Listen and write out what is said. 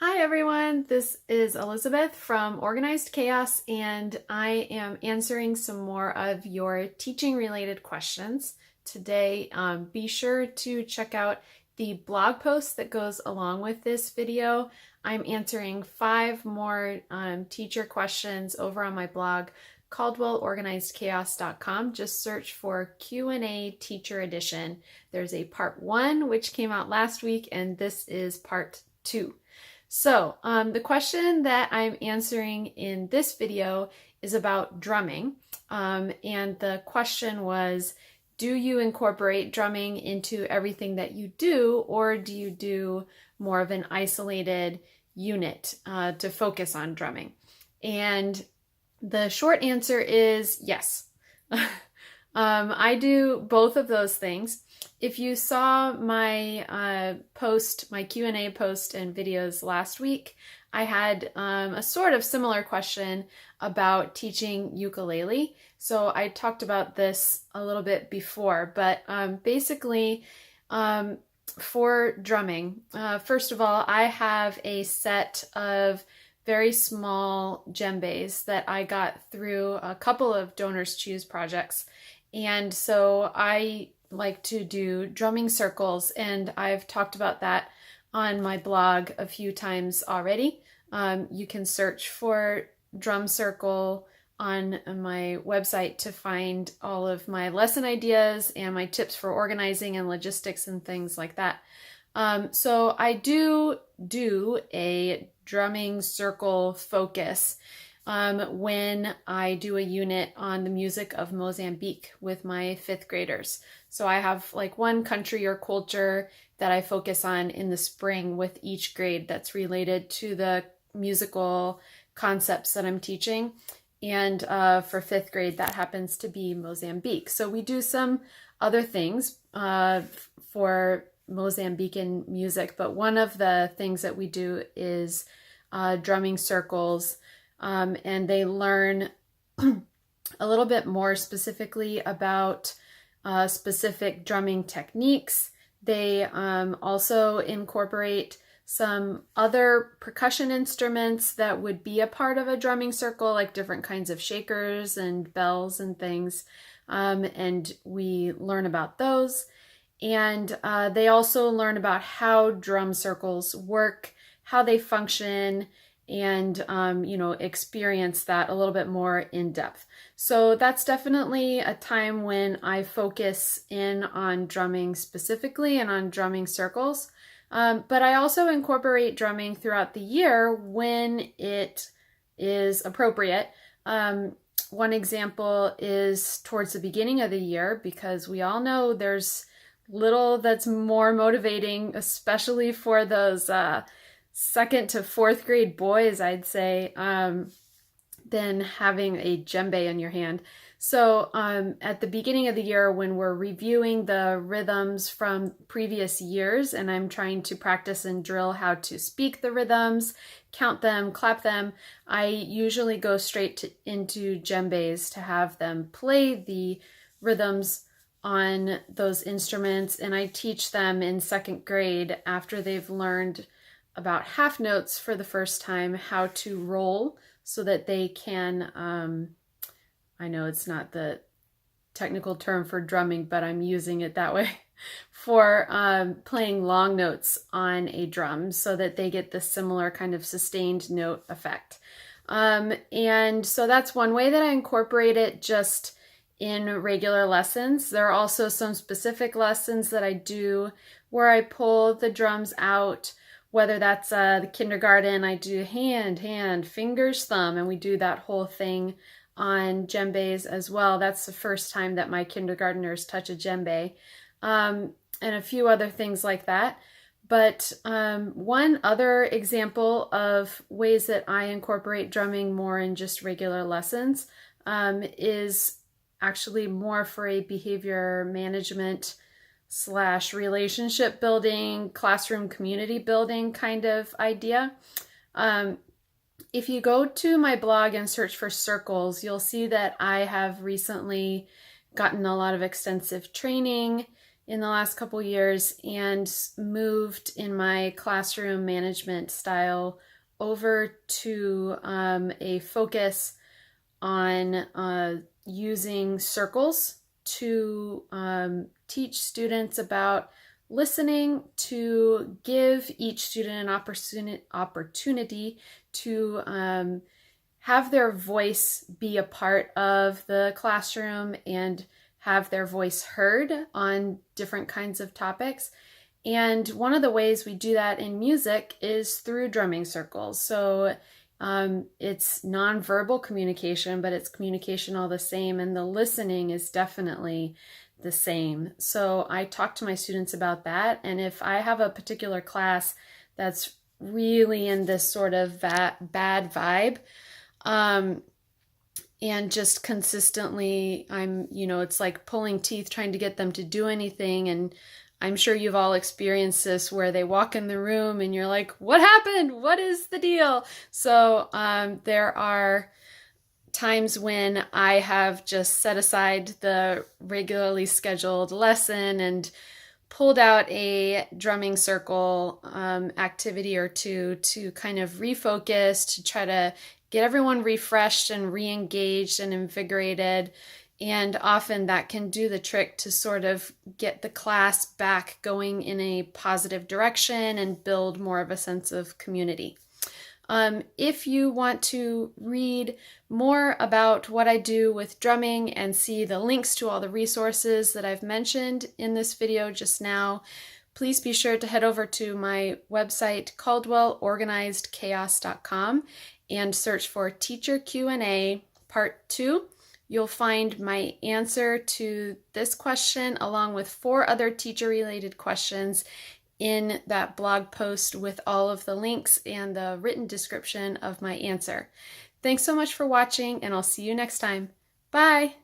Hi everyone, this is Elizabeth from Organized Chaos, and I am answering some more of your teaching related questions today. Be sure to check out the blog post that goes along with this video. I'm answering 5 more teacher questions over on my blog, caldwellorganizedchaos.com. Just search for Q&A Teacher Edition. There's a part 1 which came out last week, and this is part 2. So the question that I'm answering in this video is about drumming. And the question was, do you incorporate drumming into everything that you do, or do you do more of an isolated unit to focus on drumming? And the short answer is yes. I do both of those things. If you saw my my Q&A post and videos last week, I had a sort of similar question about teaching ukulele. So I talked about this a little bit before, but basically for drumming, first of all, I have a set of very small djembes that I got through a couple of Donors Choose projects. And so I like to do drumming circles, and I've talked about that on my blog a few times already. You can search for drum circle on my website to find all of my lesson ideas and my tips for organizing and logistics and things like that. So I do a drumming circle focus when I do a unit on the music of Mozambique with my 5th graders. So I have like one country or culture that I focus on in the spring with each grade that's related to the musical concepts that I'm teaching. And for 5th grade, that happens to be Mozambique. So we do some other things for Mozambican music, but one of the things that we do is drumming circles. And they learn a little bit more specifically about specific drumming techniques. They also incorporate some other percussion instruments that would be a part of a drumming circle, like different kinds of shakers and bells and things. And we learn about those. And they also learn about how drum circles work, how they function, and experience that a little bit more in depth. So that's definitely a time when I focus in on drumming specifically and on drumming circles. But I also incorporate drumming throughout the year when it is appropriate. One example is towards the beginning of the year, because we all know there's little that's more motivating, especially for those 2nd to 4th grade boys, I'd say, than having a djembe in your hand. So at the beginning of the year, when we're reviewing the rhythms from previous years, and I'm trying to practice and drill how to speak the rhythms, count them, clap them, I usually go straight into djembes to have them play the rhythms on those instruments. And I teach them in 2nd grade, after they've learned about half notes for the first time, how to roll so that they can, I know it's not the technical term for drumming, but I'm using it that way, for playing long notes on a drum so that they get the similar kind of sustained note effect. And so that's one way that I incorporate it just in regular lessons. There are also some specific lessons that I do where I pull the drums out. Whether that's the kindergarten, I do hand, fingers, thumb, and we do that whole thing on djembes as well. That's the first time that my kindergartners touch a djembe, and a few other things like that. But one other example of ways that I incorporate drumming more in just regular lessons is actually more for a behavior management / relationship building, classroom community building kind of idea. If you go to my blog and search for circles, you'll see that I have recently gotten a lot of extensive training in the last couple years and moved in my classroom management style over to a focus on using circles to teach students about listening, to give each student an opportunity to have their voice be a part of the classroom and have their voice heard on different kinds of topics. And one of the ways we do that in music is through drumming circles. So it's nonverbal communication, but it's communication all the same, and the listening is definitely the same. So I talk to my students about that, and if I have a particular class that's really in this sort of bad vibe, and just consistently it's like pulling teeth trying to get them to do anything, and I'm sure you've all experienced this where they walk in the room and you're like, what happened? What is the deal? So there are times when I have just set aside the regularly scheduled lesson and pulled out a drumming circle activity or two to kind of refocus, to try to get everyone refreshed and re-engaged and invigorated. And often that can do the trick to sort of get the class back going in a positive direction and build more of a sense of community. If you want to read more about what I do with drumming and see the links to all the resources that I've mentioned in this video just now, please be sure to head over to my website, caldwellorganizedchaos.com, and search for Teacher Q&A Part 2. You'll find my answer to this question along with 4 other teacher-related questions in that blog post with all of the links and the written description of my answer. Thanks so much for watching, and I'll see you next time. Bye!